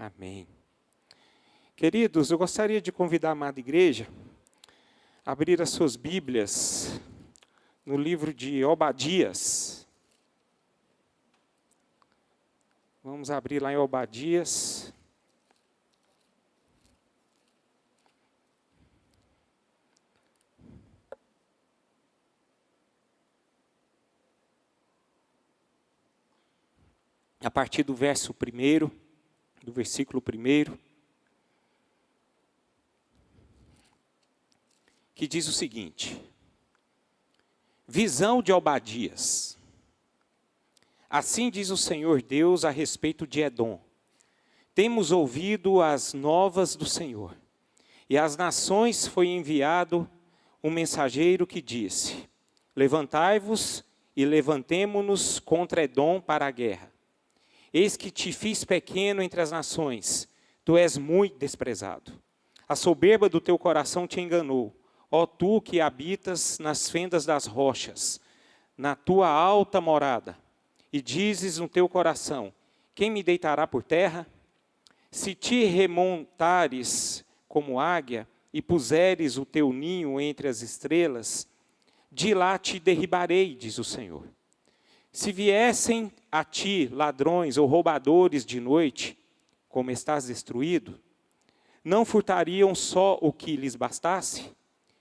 Amém. Queridos, eu gostaria de convidar a amada igreja a abrir as suas Bíblias no livro de Obadias. Vamos abrir lá em Obadias. A partir do verso 1, do versículo 1, que diz o seguinte: visão de Obadias. Assim diz o Senhor Deus a respeito de Edom. Temos ouvido as novas do Senhor, e às nações foi enviado um mensageiro que disse: levantai-vos e levantemo-nos contra Edom para a guerra. Eis que te fiz pequeno entre as nações, tu és muito desprezado. A soberba do teu coração te enganou, ó tu que habitas nas fendas das rochas, na tua alta morada, e dizes no teu coração: quem me deitará por terra? Se te remontares como águia, e puseres o teu ninho entre as estrelas, de lá te derribarei, diz o Senhor. Se viessem a ti ladrões ou roubadores de noite, como estás destruído, não furtariam só o que lhes bastasse?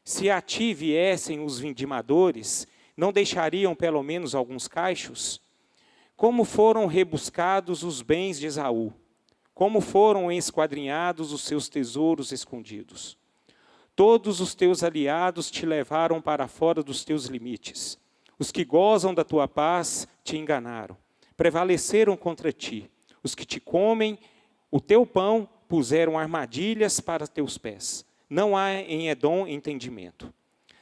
Se a ti viessem os vindimadores, não deixariam pelo menos alguns cachos? Como foram rebuscados os bens de Esaú, como foram esquadrinhados os seus tesouros escondidos. Todos os teus aliados te levaram para fora dos teus limites. Os que gozam da tua paz te enganaram, prevaleceram contra ti. Os que te comem o teu pão puseram armadilhas para teus pés. Não há em Edom entendimento.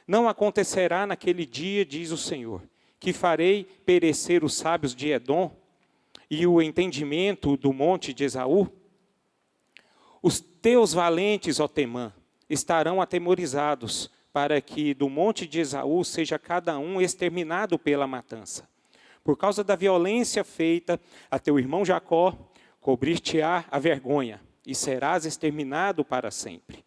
Não acontecerá naquele dia, diz o Senhor, que farei perecer os sábios de Edom e o entendimento do monte de Esaú. Os teus valentes, ó Temã, estarão atemorizados, para que do monte de Esaú seja cada um exterminado pela matança. Por causa da violência feita a teu irmão Jacó, cobrir-te-á a vergonha, e serás exterminado para sempre.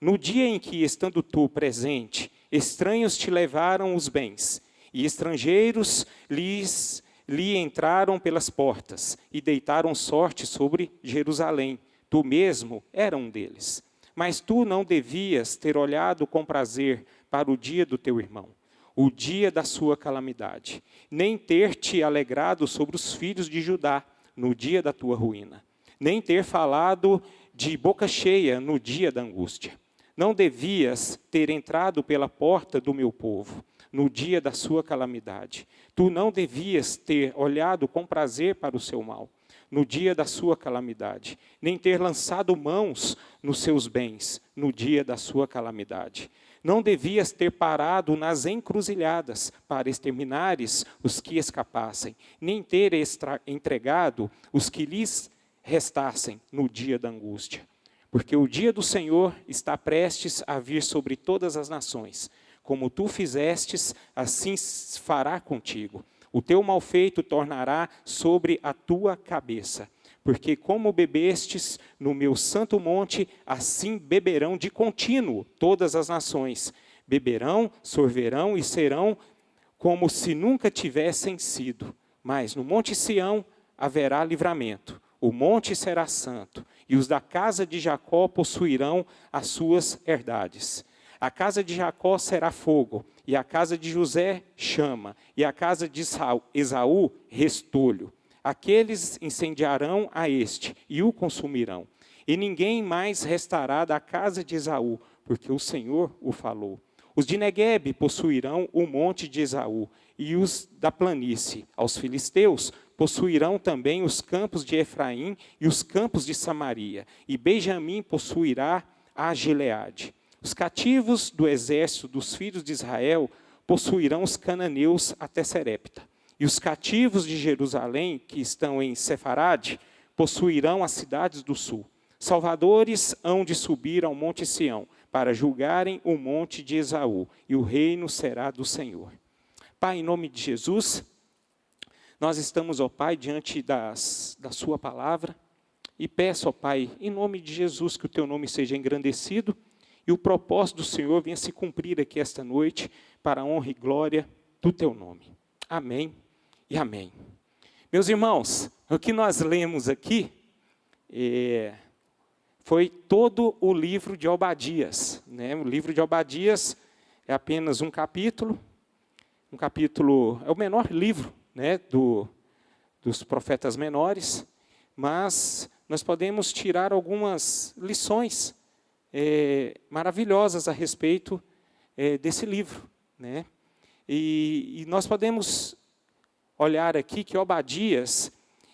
No dia em que, estando tu presente, estranhos te levaram os bens, e estrangeiros lhe entraram pelas portas, e deitaram sorte sobre Jerusalém. Tu mesmo era um deles. Mas tu não devias ter olhado com prazer para o dia do teu irmão, o dia da sua calamidade, nem ter te alegrado sobre os filhos de Judá no dia da tua ruína, nem ter falado de boca cheia no dia da angústia. Não devias ter entrado pela porta do meu povo no dia da sua calamidade. Tu não devias ter olhado com prazer para o seu mal no dia da sua calamidade, nem ter lançado mãos nos seus bens no dia da sua calamidade. Não devias ter parado nas encruzilhadas para exterminares os que escapassem, nem ter entregado os que lhes restassem no dia da angústia. Porque o dia do Senhor está prestes a vir sobre todas as nações. Como tu fizestes, assim fará contigo. O teu malfeito tornará sobre a tua cabeça. Porque como bebestes no meu santo monte, assim beberão de contínuo todas as nações. Beberão, sorverão e serão como se nunca tivessem sido. Mas no monte Sião haverá livramento. O monte será santo, e os da casa de Jacó possuirão as suas herdades. A casa de Jacó será fogo, e a casa de José chama, e a casa de Esaú restolho. Aqueles incendiarão a este, e o consumirão. E ninguém mais restará da casa de Esaú, porque o Senhor o falou. Os de Neguebe possuirão o monte de Esaú, e os da planície, aos filisteus, possuirão também os campos de Efraim e os campos de Samaria, e Benjamim possuirá a Gileade. Os cativos do exército dos filhos de Israel possuirão os cananeus até Serepta. E os cativos de Jerusalém, que estão em Sefarade, possuirão as cidades do sul. Salvadores hão de subir ao monte Sião, para julgarem o monte de Esaú, e o reino será do Senhor. Pai, em nome de Jesus, nós estamos, ó Pai, diante da sua palavra, E peço, ó Pai, em nome de Jesus, que o teu nome seja engrandecido e o propósito do Senhor venha se cumprir aqui esta noite, para a honra e glória do teu nome. Amém e amém. Meus irmãos, o que nós lemos aqui foi todo o livro de Obadias, né? O livro de Obadias é apenas um capítulo é o menor livro, né, dos profetas menores, mas nós podemos tirar algumas lições maravilhosas a respeito desse livro, né? E nós podemos olhar aqui que Obadias,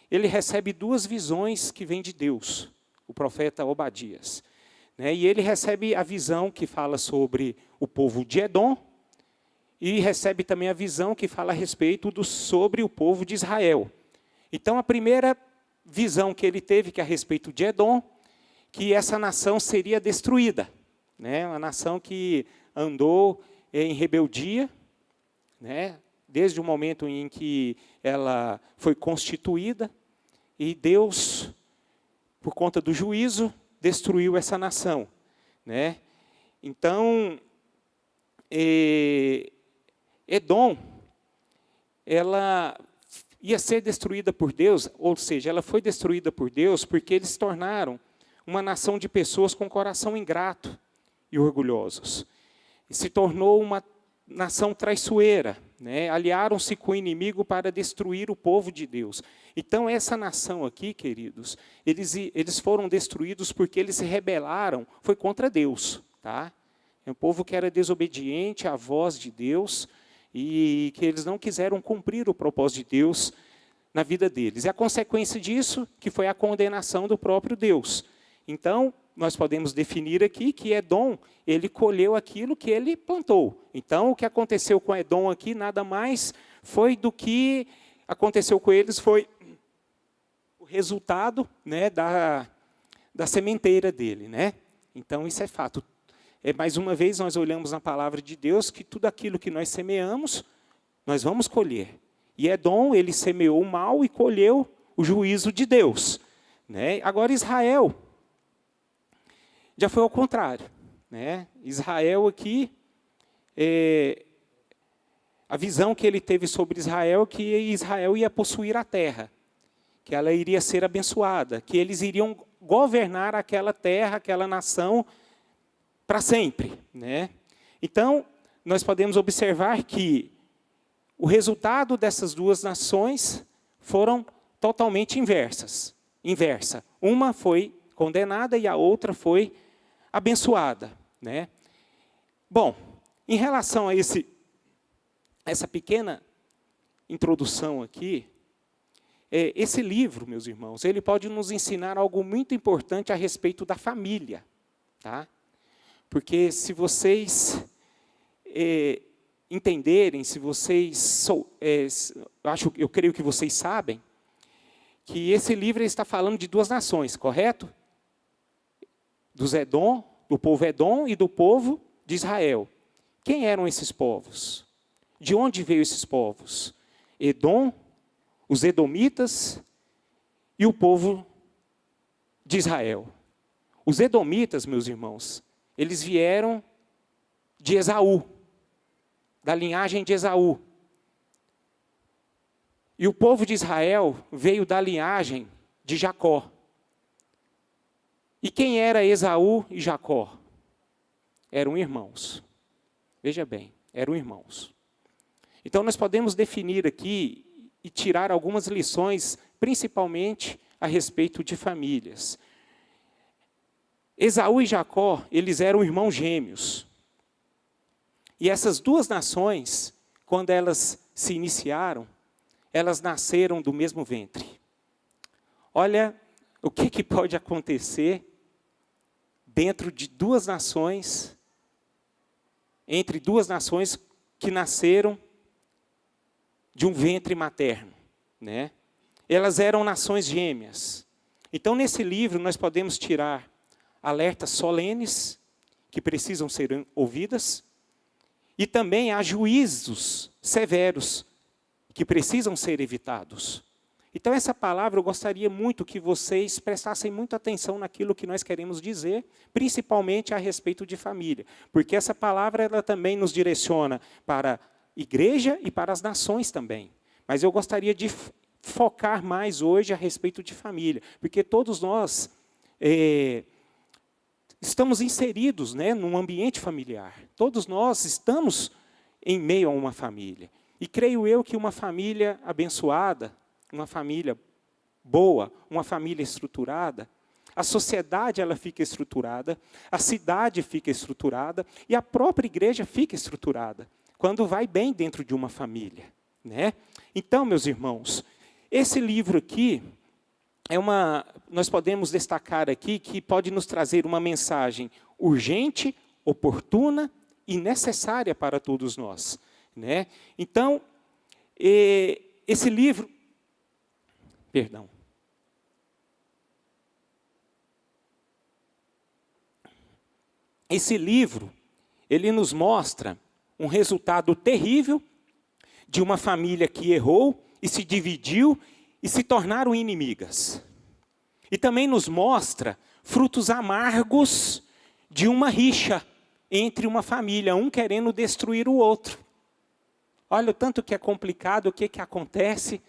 ele recebe duas visões que vêm de Deus, o profeta Obadias, né? E ele recebe a visão que fala sobre o povo de Edom, e recebe também a visão que fala a respeito sobre o povo de Israel. Então, a primeira visão que ele teve, que é a respeito de Edom, que essa nação seria destruída, né? Uma nação que andou em rebeldia, né? Desde o momento em que ela foi constituída, e Deus, por conta do juízo, destruiu essa nação, né? Então, Edom, ela ia ser destruída por Deus, ou seja, ela foi destruída por Deus porque eles se tornaram uma nação de pessoas com coração ingrato e orgulhosos. E se tornou uma nação traiçoeira, né? Aliaram-se com o inimigo para destruir o povo de Deus. Então, essa nação aqui, queridos, eles foram destruídos porque eles se rebelaram, foi contra Deus, tá? É um povo que era desobediente à voz de Deus, e que eles não quiseram cumprir o propósito de Deus na vida deles. E a consequência disso, que foi a condenação do próprio Deus. Então, nós podemos definir aqui que Edom, ele colheu aquilo que ele plantou. Então, o que aconteceu com Edom aqui, nada mais foi do que aconteceu com eles, foi o resultado, né, da sementeira dele, né? Então, isso é fato. Mais uma vez, nós olhamos na palavra de Deus que tudo aquilo que nós semeamos, nós vamos colher. E Edom, ele semeou o mal e colheu o juízo de Deus, né? Agora, Israel já foi ao contrário, né? Israel aqui, a visão que ele teve sobre Israel, que Israel ia possuir a terra, que ela iria ser abençoada, que eles iriam governar aquela terra, aquela nação, para sempre, né? Então, nós podemos observar que o resultado dessas duas nações foram totalmente inversa. Uma foi condenada e a outra foi abençoada, né? Bom, em relação a essa pequena introdução aqui, esse livro, meus irmãos, ele pode nos ensinar algo muito importante a respeito da família, tá? Porque se vocês entenderem, se vocês, eu creio que vocês sabem, que esse livro está falando de duas nações, correto? Do povo Edom e do povo de Israel. Quem eram esses povos? De onde veio esses povos? Edom, os edomitas e o povo de Israel. Os edomitas, meus irmãos, eles vieram de Esaú, da linhagem de Esaú. E o povo de Israel veio da linhagem de Jacó. E quem era Esaú e Jacó? Eram irmãos. Veja bem, eram irmãos. Então nós podemos definir aqui e tirar algumas lições, principalmente a respeito de famílias. Esaú e Jacó, eles eram irmãos gêmeos. E essas duas nações, quando elas se iniciaram, elas nasceram do mesmo ventre. Olha o que pode acontecer dentro de duas nações, entre duas nações que nasceram de um ventre materno, né? Elas eram nações gêmeas. Então, nesse livro, nós podemos tirar alertas solenes que precisam ser ouvidas, e também há juízos severos que precisam ser evitados. Então, essa palavra eu gostaria muito que vocês prestassem muita atenção naquilo que nós queremos dizer, principalmente a respeito de família. Porque essa palavra ela também nos direciona para a igreja e para as nações também. Mas eu gostaria de focar mais hoje a respeito de família. Porque todos nós estamos inseridos, né, num ambiente familiar. Todos nós estamos em meio a uma família. E creio eu que uma família abençoada, uma família boa, uma família estruturada, a sociedade ela fica estruturada, a cidade fica estruturada e a própria igreja fica estruturada, quando vai bem dentro de uma família, né? Então, meus irmãos, esse livro aqui, nós podemos destacar aqui que pode nos trazer uma mensagem urgente, oportuna e necessária para todos nós, né? Então, esse livro... Perdão. Esse livro, ele nos mostra um resultado terrível de uma família que errou e se dividiu e se tornaram inimigas. E também nos mostra frutos amargos de uma rixa entre uma família, um querendo destruir o outro. Olha o tanto que é complicado, o que acontece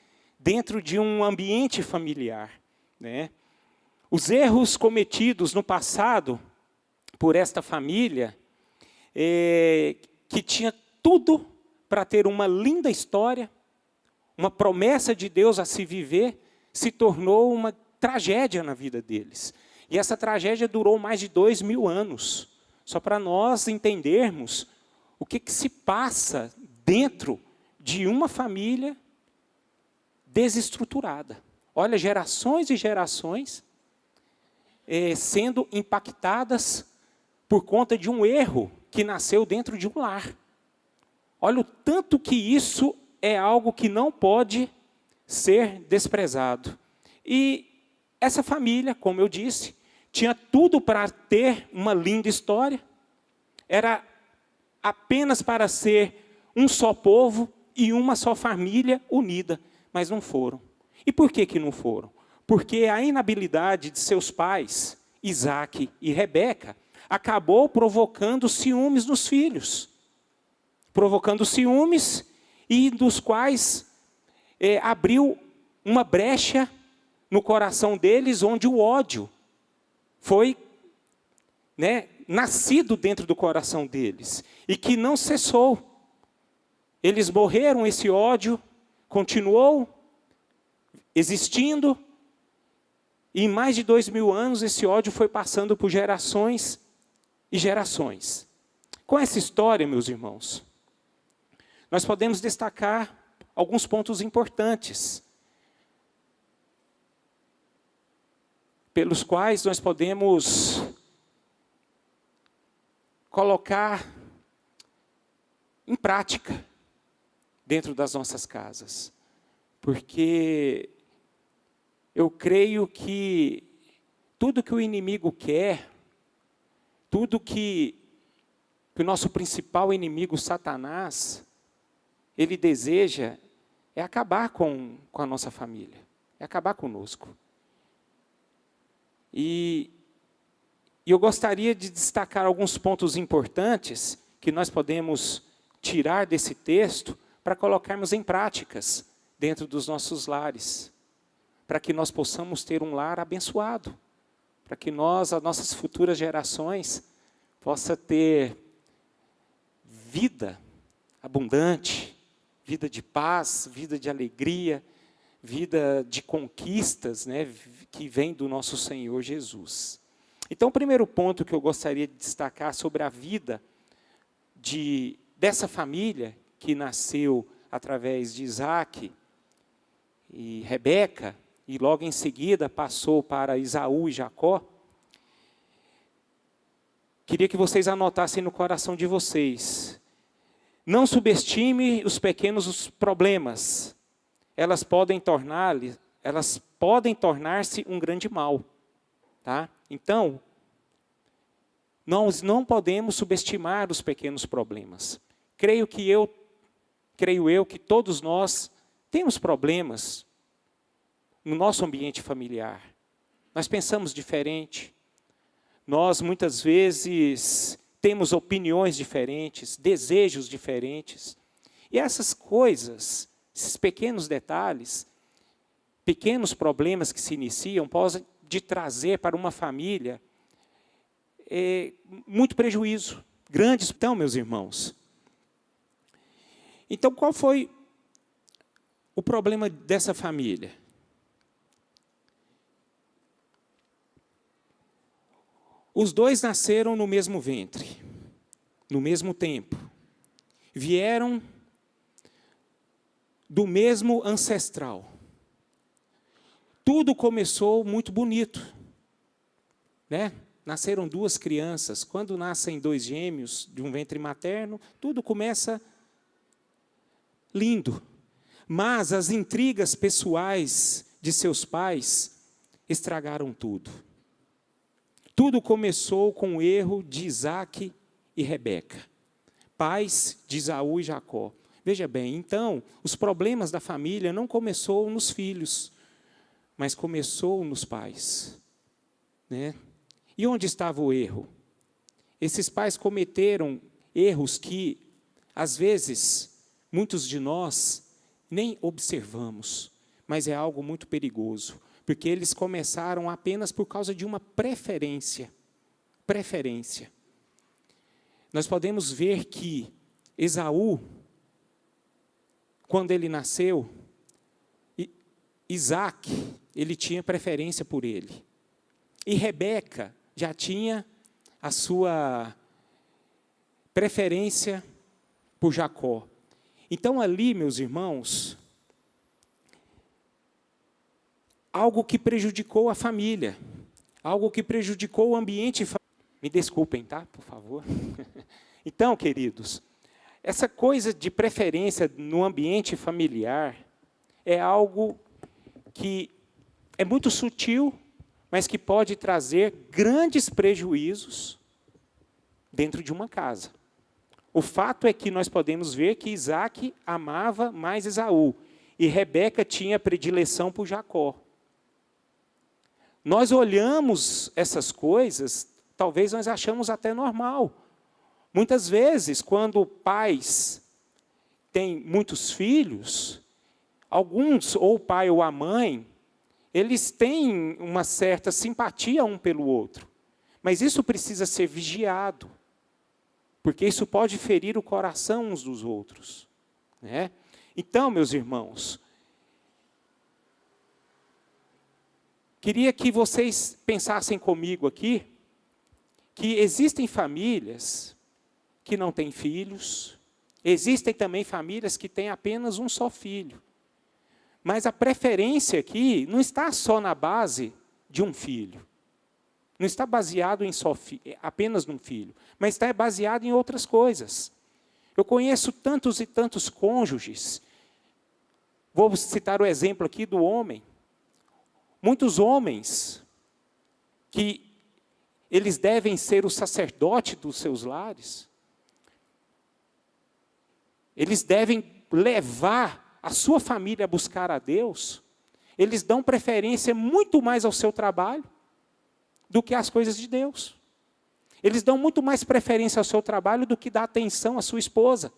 dentro de um ambiente familiar, né? Os erros cometidos no passado por esta família, que tinha tudo para ter uma linda história, uma promessa de Deus a se viver, se tornou uma tragédia na vida deles. E essa tragédia durou mais de 2000 anos. Só para nós entendermos o que se passa dentro de uma família desestruturada. Olha, gerações e gerações sendo impactadas por conta de um erro que nasceu dentro de um lar. Olha o tanto que isso é algo que não pode ser desprezado. E essa família, como eu disse, tinha tudo para ter uma linda história. Era apenas para ser um só povo e uma só família unida. Mas não foram. E por que não foram? Porque a inabilidade de seus pais, Isaac e Rebeca, acabou provocando ciúmes nos filhos. Provocando ciúmes e dos quais abriu uma brecha no coração deles, onde o ódio foi nascido dentro do coração deles. E que não cessou. Eles morreram esse ódio, continuou existindo, e em mais de 2000 anos esse ódio foi passando por gerações e gerações. Com essa história, meus irmãos, nós podemos destacar alguns pontos importantes, pelos quais nós podemos colocar em prática dentro das nossas casas. Porque eu creio que tudo que o inimigo quer, tudo que o nosso principal inimigo, Satanás, ele deseja é acabar com a nossa família, é acabar conosco. E eu gostaria de destacar alguns pontos importantes que nós podemos tirar desse texto para colocarmos em práticas dentro dos nossos lares, para que nós possamos ter um lar abençoado, para que as nossas futuras gerações possam ter vida abundante, vida de paz, vida de alegria, vida de conquistas, né, que vem do nosso Senhor Jesus. Então, o primeiro ponto que eu gostaria de destacar sobre a vida dessa família que nasceu através de Isaac e Rebeca, e logo em seguida passou para Esaú e Jacó, queria que vocês anotassem no coração de vocês. Não subestime os pequenos problemas. Elas podem tornar-se um grande mal. Tá? Então, nós não podemos subestimar os pequenos problemas. Creio eu que todos nós temos problemas no nosso ambiente familiar. Nós pensamos diferente. Nós, muitas vezes, temos opiniões diferentes, desejos diferentes. E essas coisas, esses pequenos detalhes, pequenos problemas que se iniciam, podem trazer para uma família muito prejuízo, grandes. Então, meus irmãos, então qual foi o problema dessa família? Os dois nasceram no mesmo ventre, no mesmo tempo. Vieram do mesmo ancestral. Tudo começou muito bonito, né? Nasceram duas crianças. Quando nascem dois gêmeos de um ventre materno, tudo começa lindo. Mas as intrigas pessoais de seus pais estragaram tudo. Tudo começou com o erro de Isaac e Rebeca, pais de Esaú e Jacó. Veja bem, então, os problemas da família não começou nos filhos, mas começou nos pais, né? E onde estava o erro? Esses pais cometeram erros que, às vezes, muitos de nós nem observamos, mas é algo muito perigoso, porque eles começaram apenas por causa de uma preferência. Preferência. Nós podemos ver que Esaú, quando ele nasceu, Isaac, ele tinha preferência por ele. E Rebeca já tinha a sua preferência por Jacó. Então ali, meus irmãos, algo que prejudicou a família, algo que prejudicou o ambiente. Me desculpem, tá? Por favor. Então, queridos, essa coisa de preferência no ambiente familiar é algo que é muito sutil, mas que pode trazer grandes prejuízos dentro de uma casa. O fato é que nós podemos ver que Isaac amava mais Esaú e Rebeca tinha predileção por Jacó. Nós olhamos essas coisas, talvez nós achamos até normal. Muitas vezes, quando pais têm muitos filhos, alguns, ou o pai ou a mãe, eles têm uma certa simpatia um pelo outro. Mas isso precisa ser vigiado, porque isso pode ferir o coração uns dos outros, né? Então, meus irmãos, queria que vocês pensassem comigo aqui, que existem famílias que não têm filhos, existem também famílias que têm apenas um só filho. Mas a preferência aqui não está só na base de um filho. Não está baseado em apenas num filho, mas está baseado em outras coisas. Eu conheço tantos e tantos cônjuges. Vou citar o exemplo aqui do homem. Muitos homens que eles devem ser o sacerdote dos seus lares. Eles devem levar a sua família a buscar a Deus. Eles dão preferência muito mais ao seu trabalho do que às coisas de Deus. Eles dão muito mais preferência ao seu trabalho do que dar atenção à sua esposa,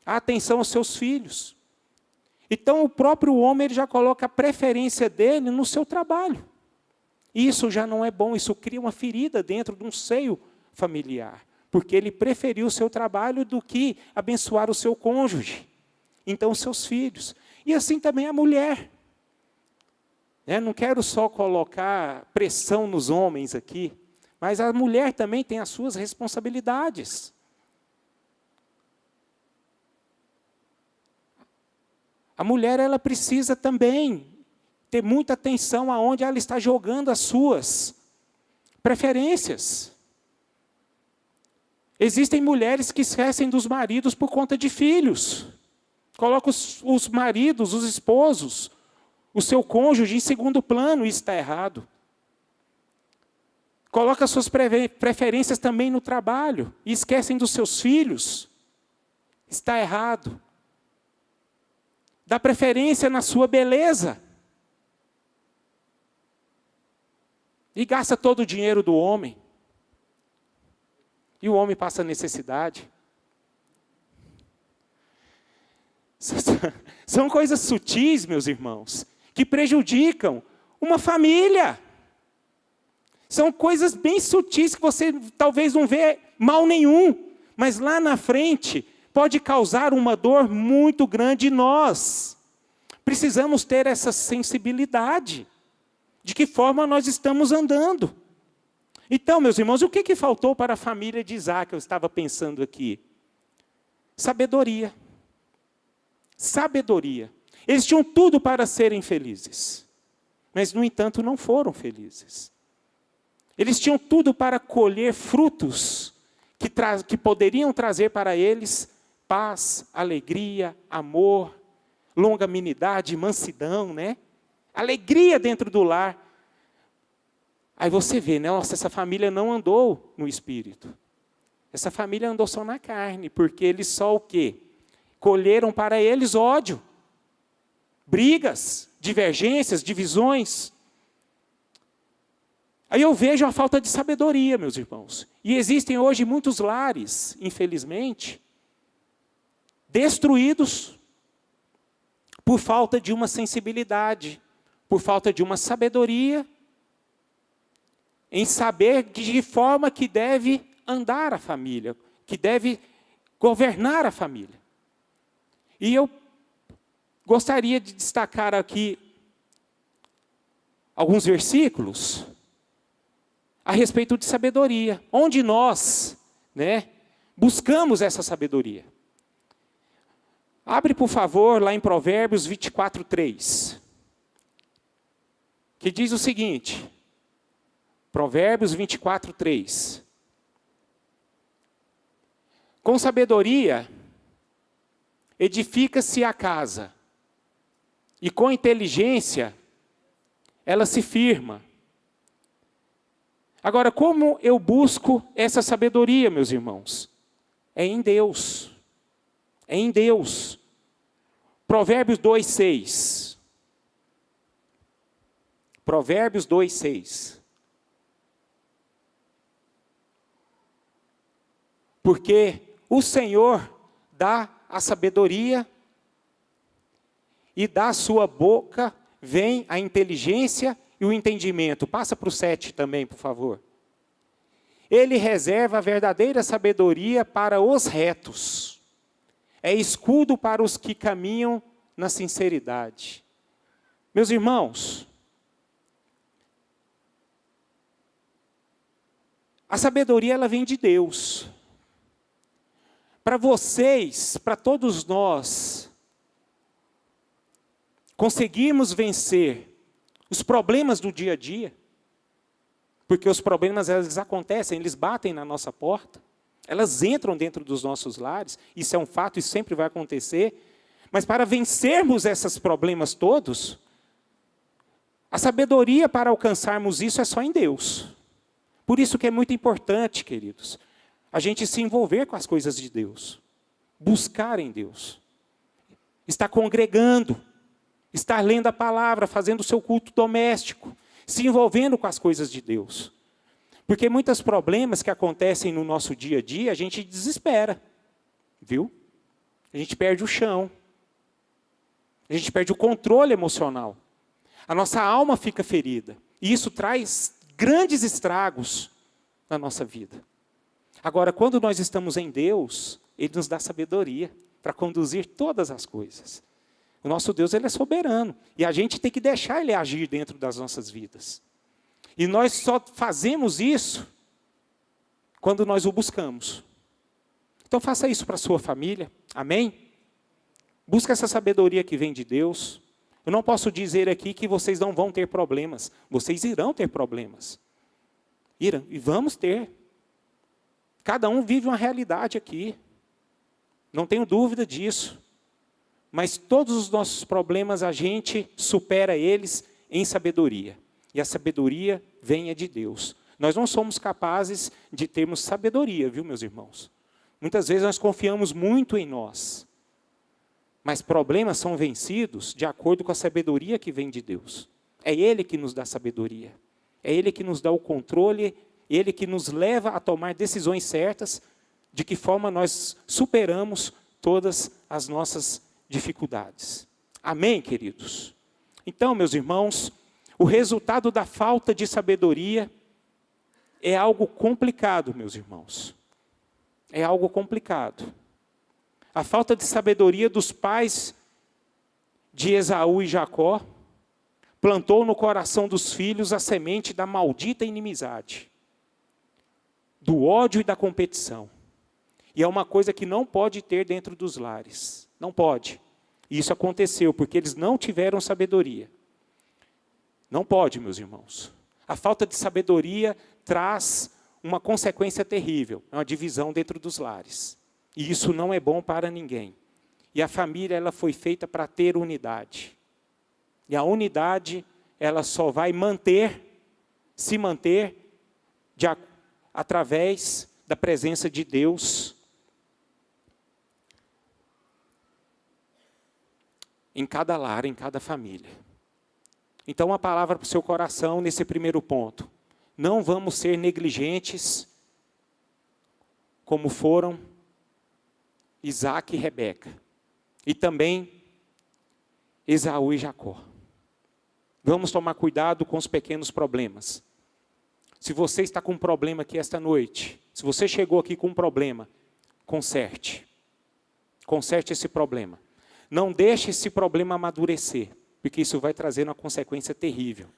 a atenção aos seus filhos. Então, o próprio homem ele já coloca a preferência dele no seu trabalho. Isso já não é bom, isso cria uma ferida dentro de um seio familiar, porque ele preferiu o seu trabalho do que abençoar o seu cônjuge, então os seus filhos. E assim também a mulher. Não quero só colocar pressão nos homens aqui, mas a mulher também tem as suas responsabilidades. A mulher ela precisa também ter muita atenção aonde ela está jogando as suas preferências. Existem mulheres que esquecem dos maridos por conta de filhos. Colocam os maridos, os esposos, o seu cônjuge em segundo plano, e isso está errado. Coloca suas preferências também no trabalho e esquecem dos seus filhos. Está errado. Dá preferência na sua beleza. E gasta todo o dinheiro do homem. E o homem passa necessidade. São coisas sutis, meus irmãos, que prejudicam uma família. São coisas bem sutis que você talvez não vê mal nenhum, mas lá na frente pode causar uma dor muito grande em nós. Precisamos ter essa sensibilidade. De que forma nós estamos andando. Então, meus irmãos, o que faltou para a família de Isaac? Eu estava pensando aqui. Sabedoria. Sabedoria. Eles tinham tudo para serem felizes. Mas, no entanto, não foram felizes. Eles tinham tudo para colher frutos que poderiam trazer para eles paz, alegria, amor, longanimidade, mansidão, né? Alegria dentro do lar. Aí você vê, né? Nossa, essa família não andou no espírito. Essa família andou só na carne, porque eles só o quê? Colheram para eles ódio, brigas, divergências, divisões. Aí eu vejo a falta de sabedoria, meus irmãos. E existem hoje muitos lares, infelizmente, destruídos por falta de uma sensibilidade, por falta de uma sabedoria, em saber de que forma que deve andar a família, que deve governar a família. E eu gostaria de destacar aqui alguns versículos a respeito de sabedoria, onde nós, né, buscamos essa sabedoria. Abre, por favor, lá em Provérbios 24:3. Que diz o seguinte, Provérbios 24:3. Com sabedoria edifica-se a casa, e com inteligência ela se firma. Agora, como eu busco essa sabedoria, meus irmãos? É em Deus. É em Deus. Provérbios 2:6. Provérbios 2:6. Porque o Senhor dá a sabedoria e da sua boca vem a inteligência e o entendimento. Passa para o 7 também, por favor. Ele reserva a verdadeira sabedoria para os retos. É escudo para os que caminham na sinceridade. Meus irmãos, a sabedoria ela vem de Deus. Para vocês, para todos nós, conseguirmos vencer os problemas do dia a dia, porque os problemas eles acontecem, eles batem na nossa porta, elas entram dentro dos nossos lares, isso é um fato e sempre vai acontecer, mas para vencermos esses problemas todos, a sabedoria para alcançarmos isso é só em Deus. Por isso que é muito importante, queridos, a gente se envolver com as coisas de Deus, buscar em Deus, estar congregando, estar lendo a palavra, fazendo o seu culto doméstico, se envolvendo com as coisas de Deus. Porque muitos problemas que acontecem no nosso dia a dia, a gente desespera, viu? A gente perde o chão, a gente perde o controle emocional, a nossa alma fica ferida, e isso traz grandes estragos na nossa vida. Agora, quando nós estamos em Deus, Ele nos dá sabedoria para conduzir todas as coisas. O nosso Deus, Ele é soberano. E a gente tem que deixar Ele agir dentro das nossas vidas. E nós só fazemos isso quando nós o buscamos. Então faça isso para a sua família. Amém? Busca essa sabedoria que vem de Deus. Eu não posso dizer aqui que vocês não vão ter problemas. Vocês irão ter problemas. Irão. E vamos ter. Cada um vive uma realidade aqui. Não tenho dúvida disso. Mas todos os nossos problemas, a gente supera eles em sabedoria. E a sabedoria vem de Deus. Nós não somos capazes de termos sabedoria, viu, meus irmãos? Muitas vezes nós confiamos muito em nós. Mas problemas são vencidos de acordo com a sabedoria que vem de Deus. É Ele que nos dá sabedoria. É Ele que nos dá o controle, Ele que nos leva a tomar decisões certas, de que forma nós superamos todas as nossas dificuldades. Amém, queridos? Então, meus irmãos, o resultado da falta de sabedoria é algo complicado, meus irmãos. É algo complicado. A falta de sabedoria dos pais de Esaú e Jacó plantou no coração dos filhos a semente da maldita inimizade, do ódio e da competição. E é uma coisa que não pode ter dentro dos lares. Não pode. E isso aconteceu porque eles não tiveram sabedoria. Não pode, meus irmãos. A falta de sabedoria traz uma consequência terrível. É uma divisão dentro dos lares. E isso não é bom para ninguém. E a família, ela foi feita para ter unidade. E a unidade, ela só vai se manter através da presença de Deus em cada lar, em cada família. Então, a palavra para o seu coração nesse primeiro ponto. Não vamos ser negligentes como foram Isaac e Rebeca. E também Esaú e Jacó. Vamos tomar cuidado com os pequenos problemas. Se você está com um problema aqui esta noite, se você chegou aqui com um problema, conserte. Conserte esse problema. Não deixe esse problema amadurecer, porque isso vai trazer uma consequência terrível.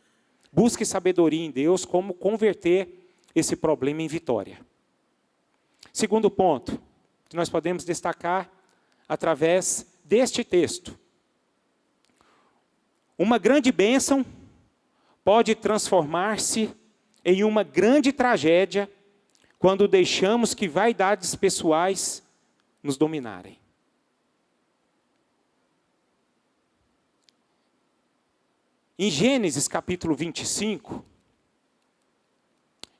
Busque sabedoria em Deus como converter esse problema em vitória. Segundo ponto, que nós podemos destacar através deste texto. Uma grande bênção pode transformar-se em uma grande tragédia quando deixamos que vaidades pessoais nos dominarem. Em Gênesis capítulo 25,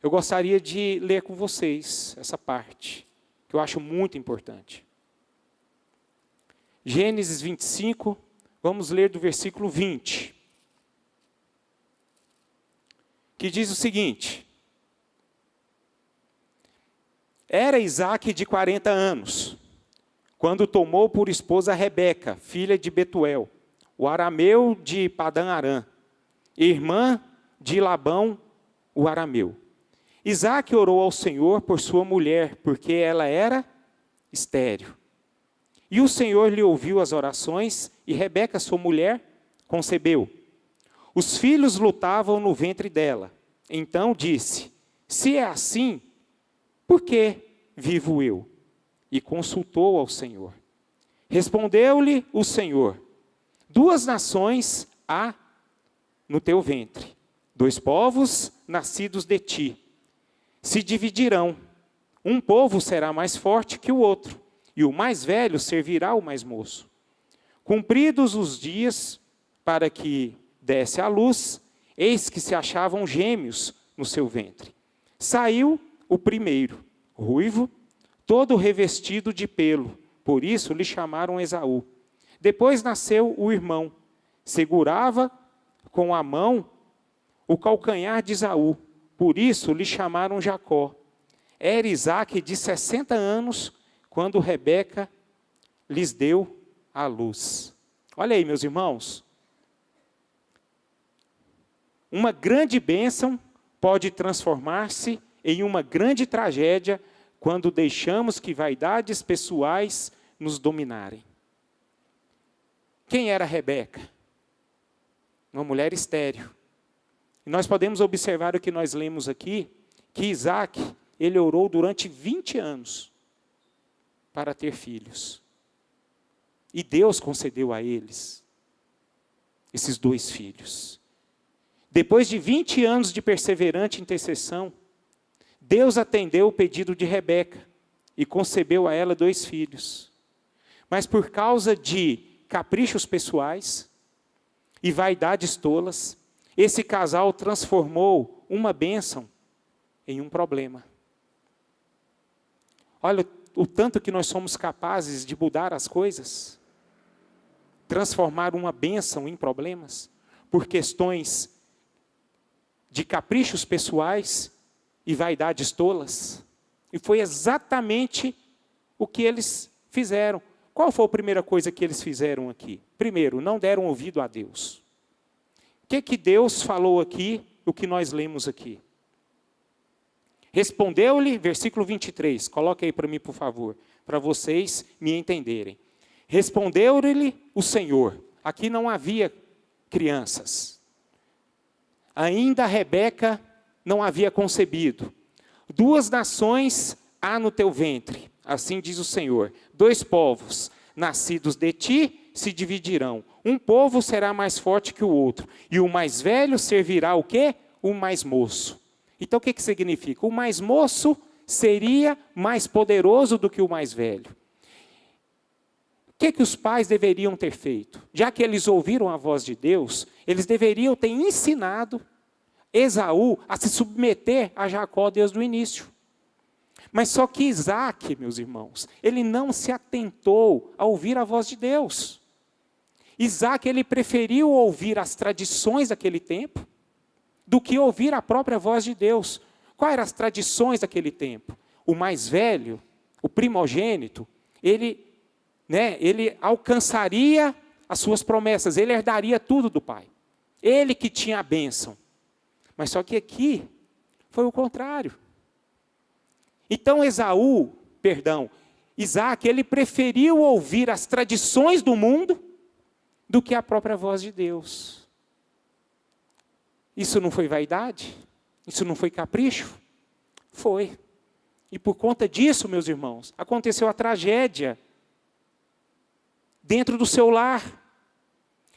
eu gostaria de ler com vocês essa parte, que eu acho muito importante. Gênesis 25, vamos ler do versículo 20. Que diz o seguinte: Era Isaque de 40 anos, quando tomou por esposa Rebeca, filha de Betuel, o arameu de Padã-Arã, irmã de Labão, o arameu. Isaque orou ao Senhor por sua mulher, porque ela era estéril. E o Senhor lhe ouviu as orações, e Rebeca, sua mulher, concebeu. Os filhos lutavam no ventre dela. Então disse: se é assim, por que vivo eu? E consultou ao Senhor. Respondeu-lhe o Senhor: 2 nações há no teu ventre, 2 povos nascidos de ti. Se dividirão, um povo será mais forte que o outro, e o mais velho servirá ao mais moço. Cumpridos os dias para que desse à luz, eis que se achavam gêmeos no seu ventre. Saiu o primeiro, ruivo, todo revestido de pelo, por isso lhe chamaram Esaú. Depois nasceu o irmão, segurava com a mão o calcanhar de Esaú, por isso lhe chamaram Jacó. Era Isaque de 60 anos, quando Rebeca lhes deu à luz. Olha aí, meus irmãos. Uma grande bênção pode transformar-se em uma grande tragédia quando deixamos que vaidades pessoais nos dominarem. Quem era Rebeca? Uma mulher estéril. E nós podemos observar o que nós lemos aqui, que Isaque, ele orou durante 20 anos para ter filhos. E Deus concedeu a eles esses 2 filhos. Depois de 20 anos de perseverante intercessão, Deus atendeu o pedido de Rebeca e concebeu a ela 2 filhos. Mas por causa de caprichos pessoais e vaidades tolas, esse casal transformou uma bênção em um problema. Olha o tanto que nós somos capazes de mudar as coisas, transformar uma bênção em problemas, por questões de caprichos pessoais e vaidades tolas. E foi exatamente o que eles fizeram. Qual foi a primeira coisa que eles fizeram aqui? Primeiro, não deram ouvido a Deus. O que Deus falou aqui, o que nós lemos aqui? Respondeu-lhe, versículo 23, coloque aí para mim, por favor, para vocês me entenderem. Respondeu-lhe o Senhor. Aqui não havia crianças. Ainda Rebeca não havia concebido. 2 nações há no teu ventre, assim diz o Senhor. 2 povos, nascidos de ti, se dividirão. Um povo será mais forte que o outro, e o mais velho servirá o quê? O mais moço. Então o que significa? O mais moço seria mais poderoso do que o mais velho. O que os pais deveriam ter feito? Já que eles ouviram a voz de Deus, eles deveriam ter ensinado Esaú a se submeter a Jacó desde o início. Mas só que Isaac, meus irmãos, ele não se atentou a ouvir a voz de Deus. Isaac, ele preferiu ouvir as tradições daquele tempo do que ouvir a própria voz de Deus. Quais eram as tradições daquele tempo? O mais velho, o primogênito, ele alcançaria as suas promessas, ele herdaria tudo do pai. Ele que tinha a bênção. Mas só que aqui foi o contrário. Então Isaac, ele preferiu ouvir as tradições do mundo do que a própria voz de Deus. Isso não foi vaidade? Isso não foi capricho? Foi. E por conta disso, meus irmãos, aconteceu a tragédia dentro do seu lar.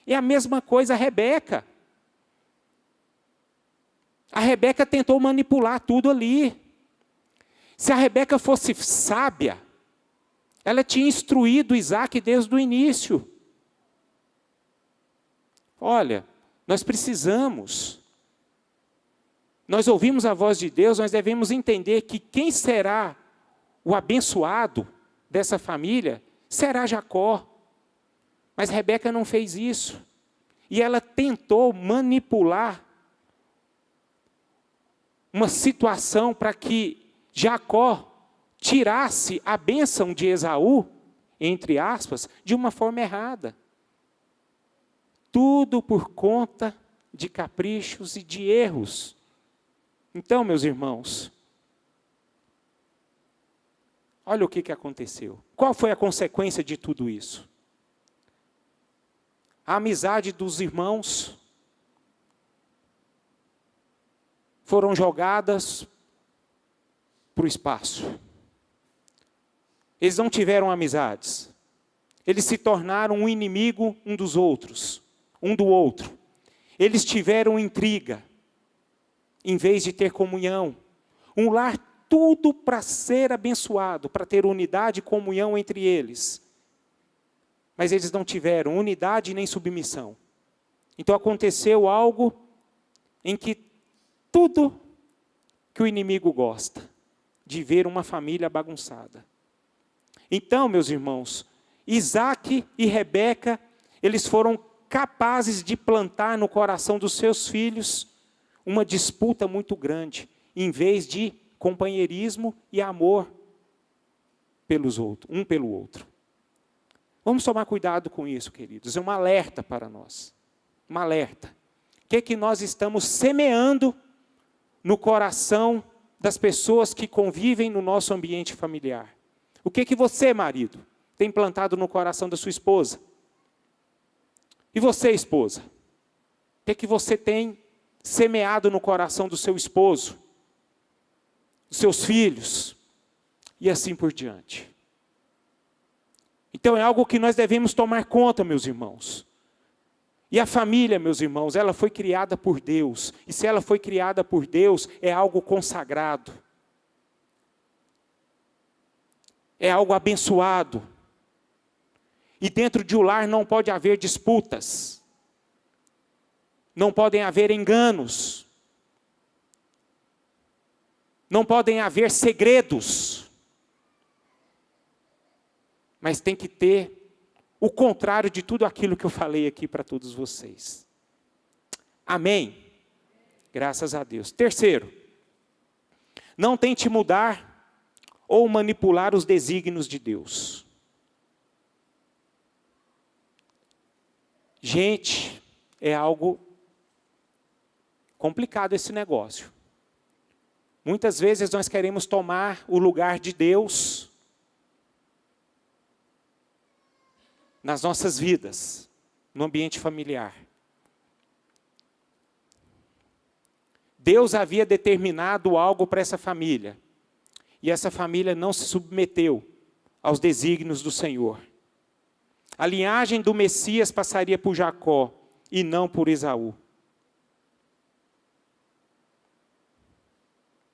É a mesma coisa a Rebeca. A Rebeca tentou manipular tudo ali. Se a Rebeca fosse sábia, ela tinha instruído Isaac desde o início. Olha, nós ouvimos a voz de Deus, nós devemos entender que quem será o abençoado dessa família será Jacó. Mas Rebeca não fez isso. E ela tentou manipular uma situação para que Jacó tirasse a bênção de Esaú, entre aspas, de uma forma errada. Tudo por conta de caprichos e de erros. Então, meus irmãos, olha o que aconteceu. Qual foi a consequência de tudo isso? A amizade dos irmãos foram jogadas para o espaço. Eles não tiveram amizades. Eles se tornaram um inimigo um dos outros, um do outro. Eles tiveram intriga, em vez de ter comunhão. Um lar tudo para ser abençoado, para ter unidade e comunhão entre eles. Mas eles não tiveram unidade nem submissão. Então aconteceu algo em que tudo que o inimigo gosta, de ver uma família bagunçada. Então, meus irmãos, Isaac e Rebeca, eles foram capazes de plantar no coração dos seus filhos uma disputa muito grande, em vez de companheirismo e amor pelos outros, um pelo outro. Vamos tomar cuidado com isso, queridos. É um alerta para nós. Um alerta. O que nós estamos semeando no coração das pessoas que convivem no nosso ambiente familiar? O que você, marido, tem plantado no coração da sua esposa? E você, esposa? O que você tem semeado no coração do seu esposo? Dos seus filhos? E assim por diante. Então é algo que nós devemos tomar conta, meus irmãos. E a família, meus irmãos, ela foi criada por Deus. E se ela foi criada por Deus, é algo consagrado. É algo abençoado. E dentro de um lar não pode haver disputas. Não podem haver enganos. Não podem haver segredos. Mas tem que ter o contrário de tudo aquilo que eu falei aqui para todos vocês. Amém? Graças a Deus. Terceiro, não tente mudar ou manipular os desígnios de Deus. Gente, é algo complicado esse negócio. Muitas vezes nós queremos tomar o lugar de Deus nas nossas vidas, no ambiente familiar. Deus havia determinado algo para essa família, e essa família não se submeteu aos desígnios do Senhor. A linhagem do Messias passaria por Jacó e não por Esaú.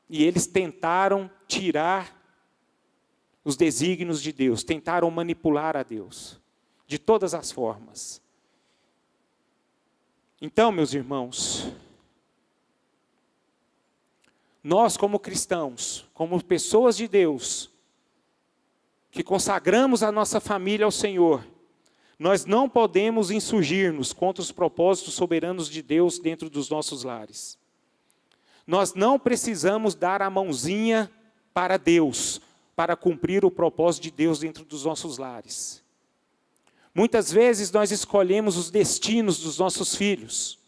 E eles tentaram tirar os desígnios de Deus, tentaram manipular a Deus, de todas as formas. Então, meus irmãos, nós como cristãos, como pessoas de Deus, que consagramos a nossa família ao Senhor, nós não podemos insurgir-nos contra os propósitos soberanos de Deus dentro dos nossos lares. Nós não precisamos dar a mãozinha para Deus, para cumprir o propósito de Deus dentro dos nossos lares. Muitas vezes nós escolhemos os destinos dos nossos filhos.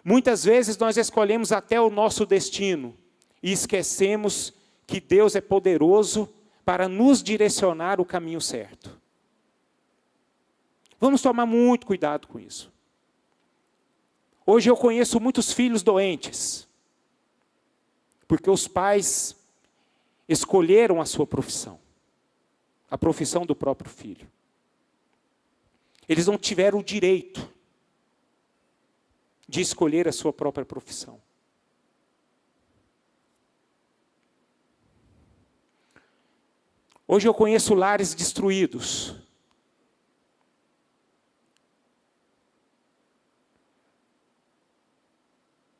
Muitas vezes nós escolhemos até o nosso destino e esquecemos que Deus é poderoso para nos direcionar o caminho certo. Vamos tomar muito cuidado com isso. Hoje eu conheço muitos filhos doentes, porque os pais escolheram a sua profissão, a profissão do próprio filho. Eles não tiveram o direito de escolher a sua própria profissão. Hoje eu conheço lares destruídos.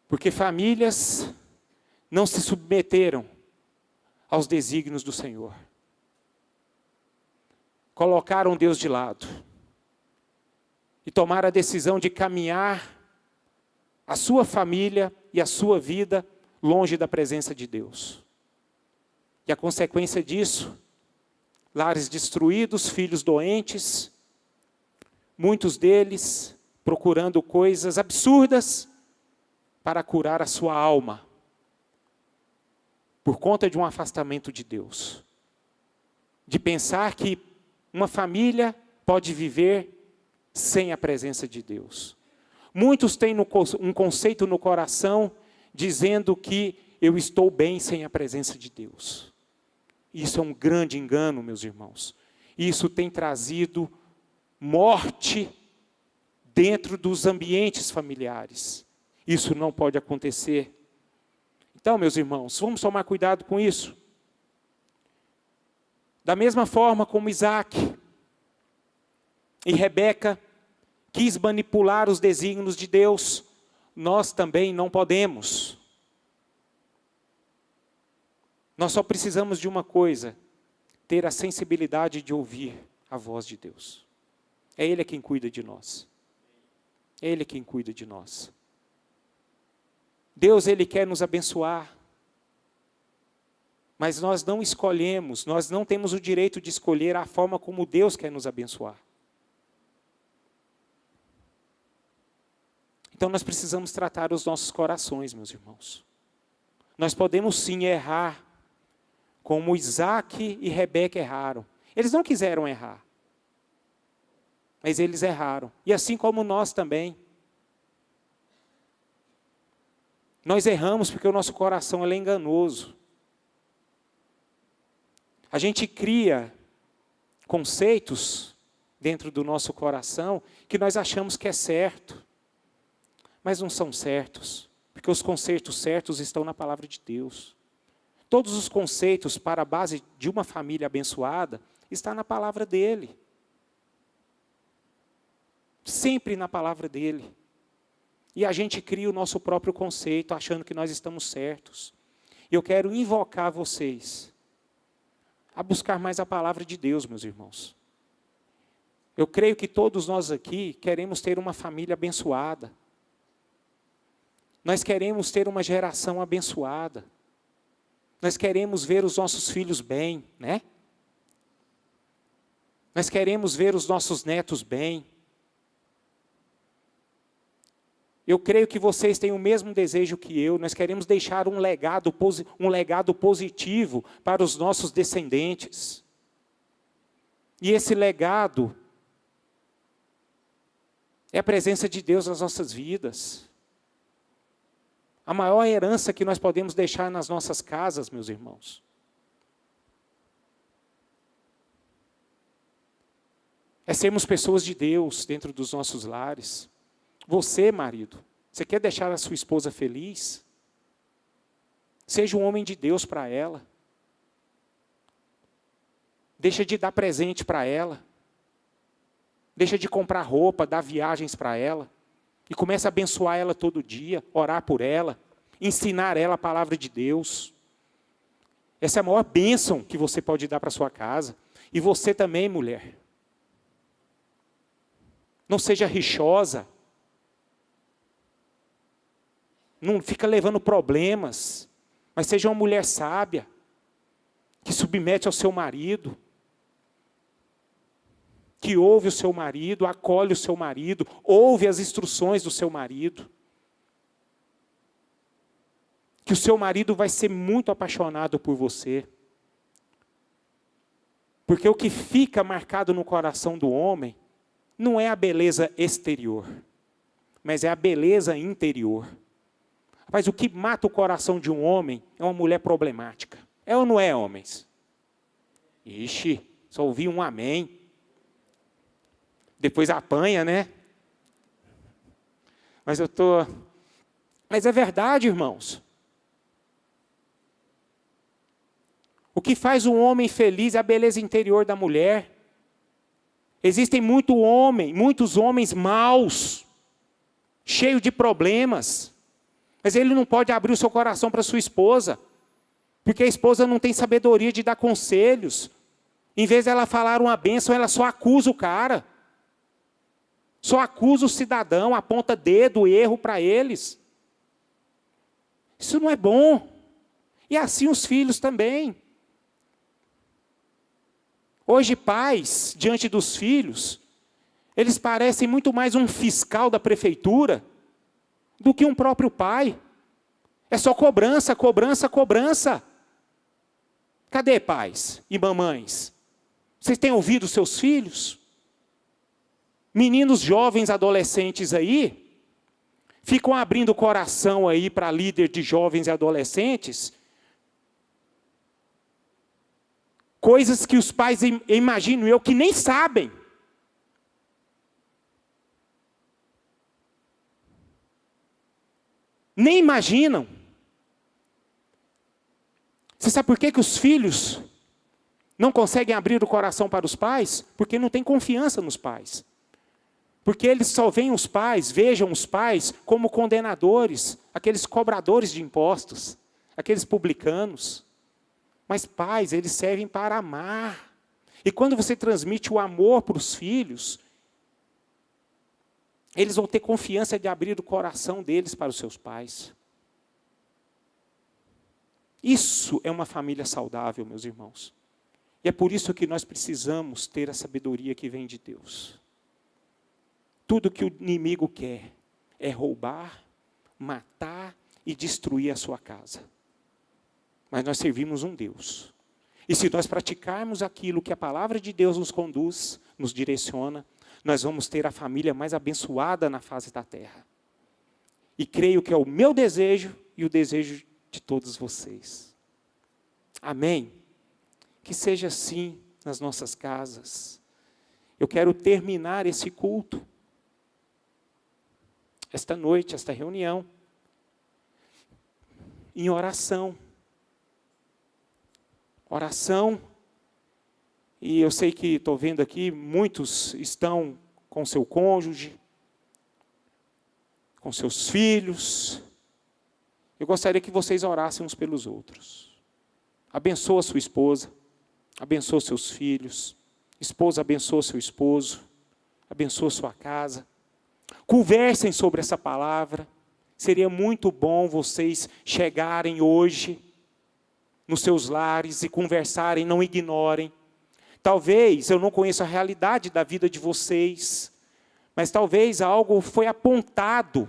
Porque famílias não se submeteram aos desígnios do Senhor. Colocaram Deus de lado. E tomaram a decisão de caminhar a sua família e a sua vida longe da presença de Deus. E a consequência disso, lares destruídos, filhos doentes, muitos deles procurando coisas absurdas para curar a sua alma, por conta de um afastamento de Deus. De pensar que uma família pode viver sem a presença de Deus. Muitos têm um conceito no coração dizendo que eu estou bem sem a presença de Deus. Isso é um grande engano, meus irmãos. Isso tem trazido morte dentro dos ambientes familiares. Isso não pode acontecer. Então, meus irmãos, vamos tomar cuidado com isso. Da mesma forma como Isaac e Rebeca quis manipular os desígnios de Deus, nós também não podemos. Nós só precisamos de uma coisa: ter a sensibilidade de ouvir a voz de Deus. É Ele quem cuida de nós. É Ele quem cuida de nós. Deus, Ele quer nos abençoar. Mas nós não escolhemos, nós não temos o direito de escolher a forma como Deus quer nos abençoar. Então nós precisamos tratar os nossos corações, meus irmãos. Nós podemos sim errar, como Isaac e Rebeca erraram. Eles não quiseram errar, mas eles erraram. E assim como nós também. Nós erramos porque o nosso coração é enganoso. A gente cria conceitos dentro do nosso coração que nós achamos que é certo. Mas não são certos, porque os conceitos certos estão na palavra de Deus. Todos os conceitos para a base de uma família abençoada está na palavra dele. Sempre na palavra dele. E a gente cria o nosso próprio conceito, achando que nós estamos certos. E eu quero invocar vocês a buscar mais a palavra de Deus, meus irmãos. Eu creio que todos nós aqui queremos ter uma família abençoada. Nós queremos ter uma geração abençoada. Nós queremos ver os nossos filhos bem, né? Nós queremos ver os nossos netos bem. Eu creio que vocês têm o mesmo desejo que eu. Nós queremos deixar um legado positivo para os nossos descendentes. E esse legado é a presença de Deus nas nossas vidas. A maior herança que nós podemos deixar nas nossas casas, meus irmãos. É sermos pessoas de Deus dentro dos nossos lares. Você, marido, você quer deixar a sua esposa feliz? Seja um homem de Deus para ela. Deixa de dar presente para ela. Deixa de comprar roupa, dar viagens para ela. E começa a abençoar ela todo dia, orar por ela, ensinar ela a palavra de Deus. Essa é a maior bênção que você pode dar para a sua casa. E você também, mulher. Não seja rixosa. Não fica levando problemas. Mas seja uma mulher sábia, que submete ao seu marido. Que ouve o seu marido, acolhe o seu marido, ouve as instruções do seu marido. Que o seu marido vai ser muito apaixonado por você. Porque o que fica marcado no coração do homem não é a beleza exterior, mas é a beleza interior. Mas o que mata o coração de um homem é uma mulher problemática. É ou não é, homens? Ixi, só ouvi um amém. Depois apanha, né? Mas é verdade, irmãos. O que faz um homem feliz é a beleza interior da mulher. Existem muitos homens maus, cheios de problemas. Mas ele não pode abrir o seu coração para sua esposa. Porque a esposa não tem sabedoria de dar conselhos. Em vez dela falar uma bênção, ela só acusa o cara. Só acusa o cidadão, aponta dedo, erro para eles. Isso não é bom. E assim os filhos também. Hoje, pais, diante dos filhos, eles parecem muito mais um fiscal da prefeitura do que um próprio pai. É só cobrança, cobrança, cobrança. Cadê pais e mamães? Vocês têm ouvido seus filhos? Meninos jovens, adolescentes aí, ficam abrindo o coração aí para líder de jovens e adolescentes. Coisas que os pais, imagino eu, que nem sabem. Nem imaginam. Você sabe por que os filhos não conseguem abrir o coração para os pais? Porque não têm confiança nos pais. Porque eles só veem os pais, vejam os pais como condenadores, aqueles cobradores de impostos, aqueles publicanos. Mas pais, eles servem para amar. E quando você transmite o amor para os filhos, eles vão ter confiança de abrir o coração deles para os seus pais. Isso é uma família saudável, meus irmãos. E é por isso que nós precisamos ter a sabedoria que vem de Deus. Tudo que o inimigo quer é roubar, matar e destruir a sua casa. Mas nós servimos um Deus. E se nós praticarmos aquilo que a palavra de Deus nos conduz, nos direciona, nós vamos ter a família mais abençoada na face da terra. E creio que é o meu desejo e o desejo de todos vocês. Amém? Que seja assim nas nossas casas. Eu quero terminar esse culto, esta noite, esta reunião, em oração. Oração, e eu sei que estou vendo aqui, muitos estão com seu cônjuge, com seus filhos. Eu gostaria que vocês orassem uns pelos outros. Abençoa sua esposa, abençoa seus filhos, esposa abençoa seu esposo, abençoa sua casa. Conversem sobre essa palavra, Seria muito bom vocês chegarem hoje nos seus lares e conversarem, não ignorem. Talvez, eu não conheço a realidade da vida de vocês, mas talvez algo foi apontado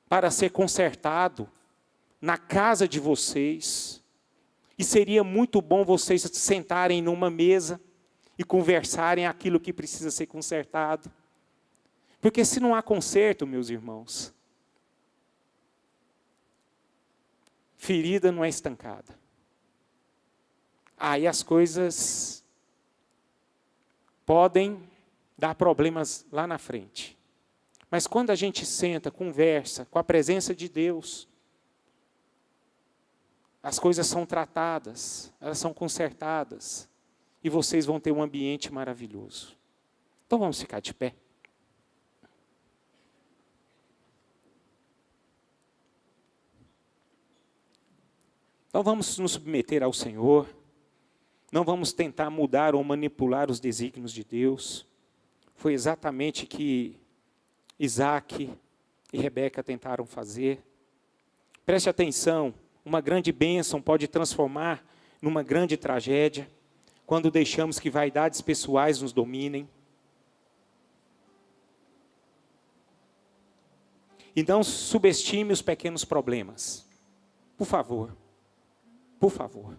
para ser consertado na casa de vocês. E seria muito bom vocês sentarem numa mesa e conversarem aquilo que precisa ser consertado. Porque se não há conserto, meus irmãos, ferida não é estancada. Aí as coisas podem dar problemas lá na frente. Mas quando a gente senta, conversa com a presença de Deus, as coisas são tratadas, elas são consertadas, e vocês vão ter um ambiente maravilhoso. Então vamos ficar de pé. Então vamos nos submeter ao Senhor. Não vamos tentar mudar ou manipular os desígnios de Deus. Foi exatamente o que Isaac e Rebeca tentaram fazer. Preste atenção, uma grande bênção pode transformar numa grande tragédia, quando deixamos que vaidades pessoais nos dominem. E não subestime os pequenos problemas. Por favor. Por favor.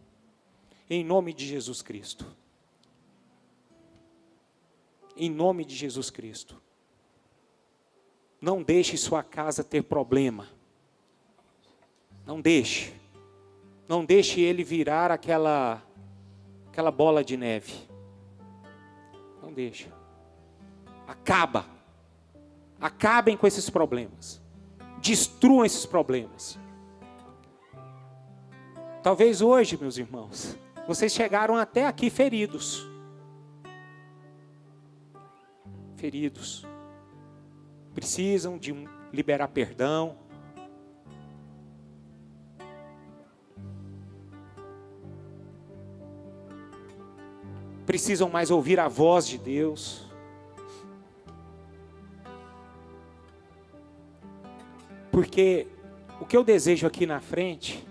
Em nome de Jesus Cristo. Em nome de Jesus Cristo. Não deixe sua casa ter problema. Não deixe. Não deixe ele virar aquela bola de neve. Não deixe. Acaba. Acabem com esses problemas. Destruam esses problemas. Talvez hoje, meus irmãos, vocês chegaram até aqui feridos. Feridos. Precisam de liberar perdão. Precisam mais ouvir a voz de Deus. Porque o que eu desejo aqui na frente,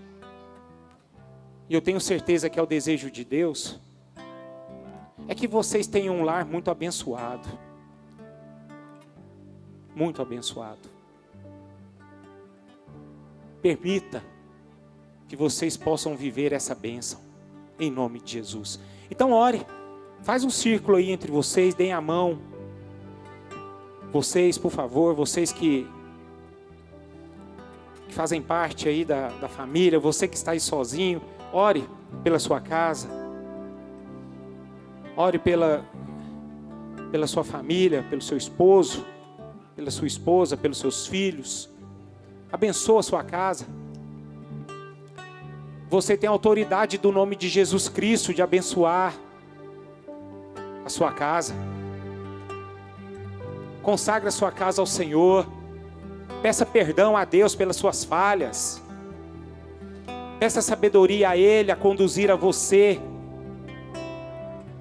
e eu tenho certeza que é o desejo de Deus, é que vocês tenham um lar muito abençoado. Muito abençoado. Permita que vocês possam viver essa bênção, em nome de Jesus. Então ore, faz um círculo aí entre vocês, deem a mão. Vocês, por favor, vocês que fazem parte aí da família, você que está aí sozinho, ore pela sua casa, ore pela sua família, pelo seu esposo, pela sua esposa, pelos seus filhos. Abençoa a sua casa. Você tem autoridade do nome de Jesus Cristo de abençoar a sua casa. Consagre a sua casa ao Senhor. Peça perdão a Deus pelas suas falhas. Peça sabedoria a Ele a conduzir a você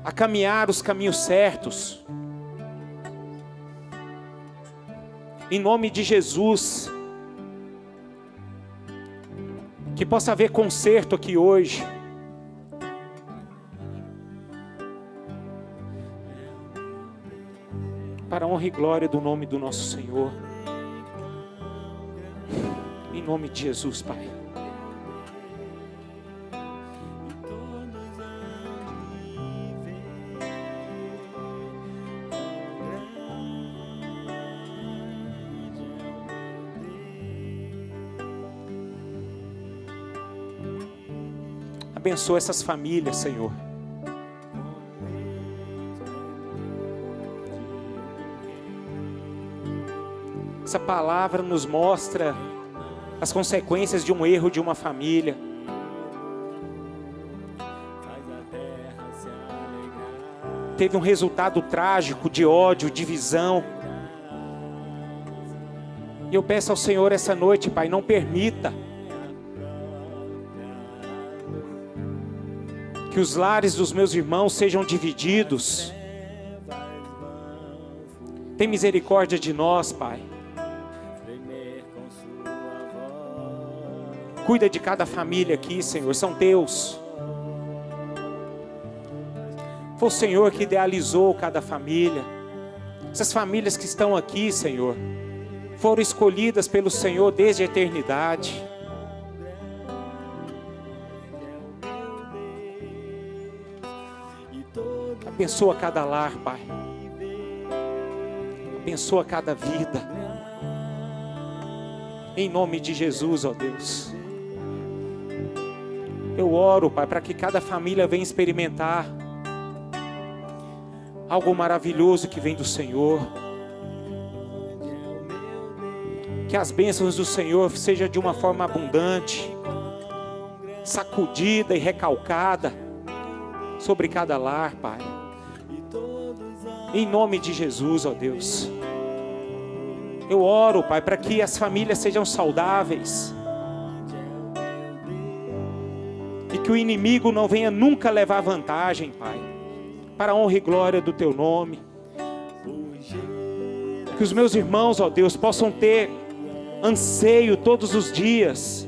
a caminhar os caminhos certos. Em nome de Jesus, que possa haver conserto aqui hoje. Para a honra e glória do nome do nosso Senhor. Em nome de Jesus, Pai. Abençoa essas famílias, Senhor. Essa palavra nos mostra as consequências de um erro de uma família. Teve um resultado trágico de ódio, divisão. E eu peço ao Senhor essa noite, Pai, não permita que os lares dos meus irmãos sejam divididos. Tem misericórdia de nós, Pai. Cuida de cada família aqui, Senhor, são teus. Foi o Senhor que idealizou cada família. Essas famílias que estão aqui, Senhor, foram escolhidas pelo Senhor desde a eternidade. Abençoa cada lar, Pai. Abençoa cada vida. Em nome de Jesus, ó Deus. Eu oro, Pai, para que cada família venha experimentar algo maravilhoso que vem do Senhor. Que as bênçãos do Senhor sejam de uma forma abundante, sacudida e recalcada sobre cada lar, Pai. Em nome de Jesus, ó Deus. Eu oro, Pai, para que as famílias sejam saudáveis. E que o inimigo não venha nunca levar vantagem, Pai. Para a honra e glória do Teu nome. Que os meus irmãos, ó Deus, possam ter anseio todos os dias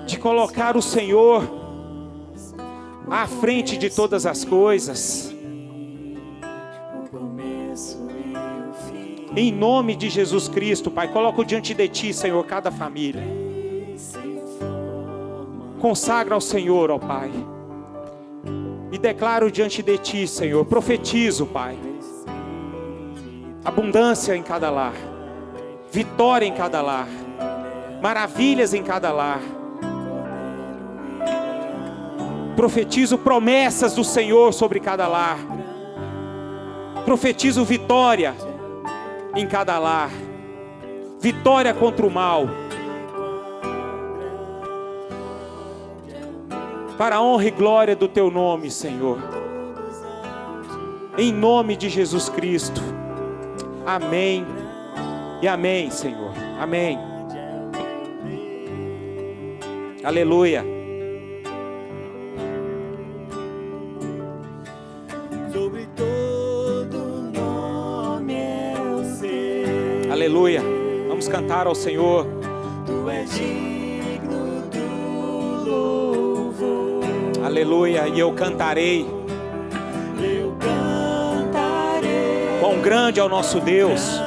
de colocar o Senhor à frente de todas as coisas. Em nome de Jesus Cristo, Pai, coloco diante de Ti, Senhor, cada família. Consagra ao Senhor, ó Pai. E declaro diante de Ti, Senhor, profetizo, Pai, abundância em cada lar, vitória em cada lar, maravilhas em cada lar. Profetizo promessas do Senhor sobre cada lar. Profetizo vitória em cada lar. Vitória contra o mal. Para a honra e glória do Teu nome, Senhor. Em nome de Jesus Cristo. Amém. E amém, Senhor. Amém. Aleluia. Aleluia. Vamos cantar ao Senhor. Tu és digno do louvor. Aleluia. E eu cantarei. Eu cantarei. Quão grande é o nosso Deus.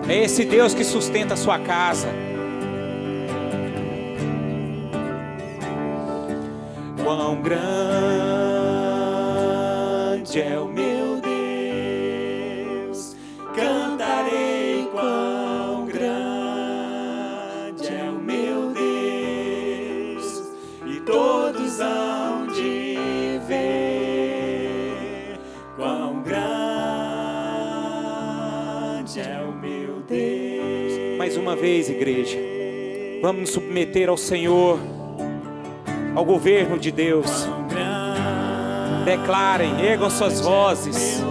É esse Deus que sustenta a sua casa. Quão grande é o meu Deus, cantarei quão grande é o meu Deus, e todos hão de ver quão grande é o meu Deus. Mais uma vez, igreja, vamos nos submeter ao Senhor, ao governo de Deus. Declarem, ergam suas vozes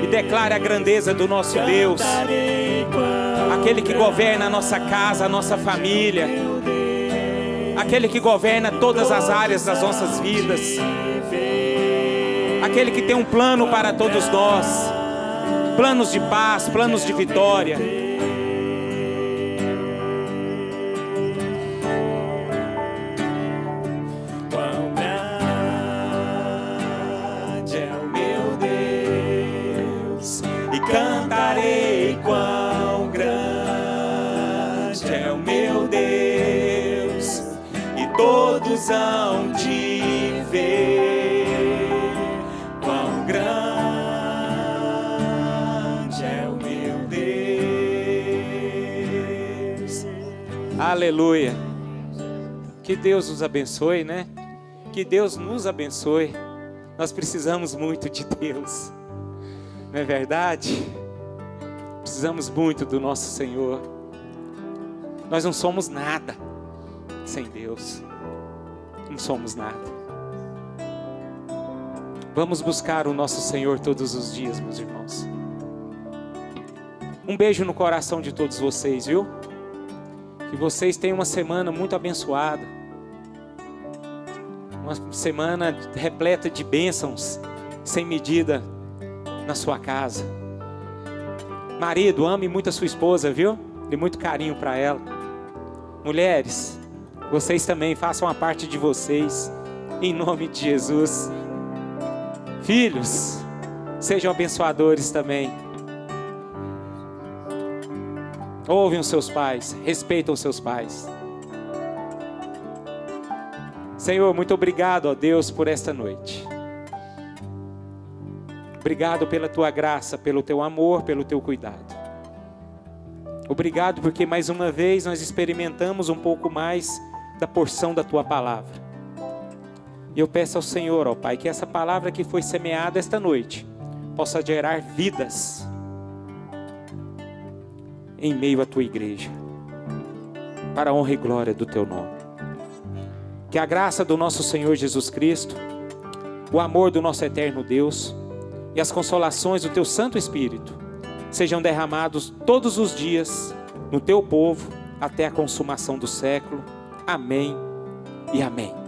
e declare a grandeza do nosso Deus, aquele que governa a nossa casa, a nossa família, aquele que governa todas as áreas das nossas vidas, aquele que tem um plano para todos nós, planos de paz, planos de vitória. Cantarei quão grande é o meu Deus, e todos hão de ver quão grande é o meu Deus. Aleluia. Que Deus nos abençoe, né? Que Deus nos abençoe. Nós precisamos muito de Deus. Não é verdade? Precisamos muito do nosso Senhor. Nós não somos nada sem Deus. Não somos nada. Vamos buscar o nosso Senhor todos os dias, meus irmãos. Um beijo no coração de todos vocês, viu? Que vocês tenham uma semana muito abençoada. Uma semana repleta de bênçãos sem medida na sua casa. Marido, ame muito a sua esposa, viu? Dê muito carinho para ela. Mulheres, vocês também façam a parte de vocês, em nome de Jesus. Filhos, sejam abençoadores também. Ouvem os seus pais, respeitam os seus pais. Senhor, muito obrigado, ó Deus, por esta noite. Obrigado pela tua graça, pelo teu amor, pelo teu cuidado. Obrigado porque mais uma vez nós experimentamos um pouco mais da porção da tua palavra. E eu peço ao Senhor, ó Pai, que essa palavra que foi semeada esta noite possa gerar vidas em meio à tua igreja, para a honra e glória do teu nome. Que a graça do nosso Senhor Jesus Cristo, o amor do nosso eterno Deus e as consolações do teu Santo Espírito sejam derramados todos os dias no teu povo até a consumação do século. Amém e amém.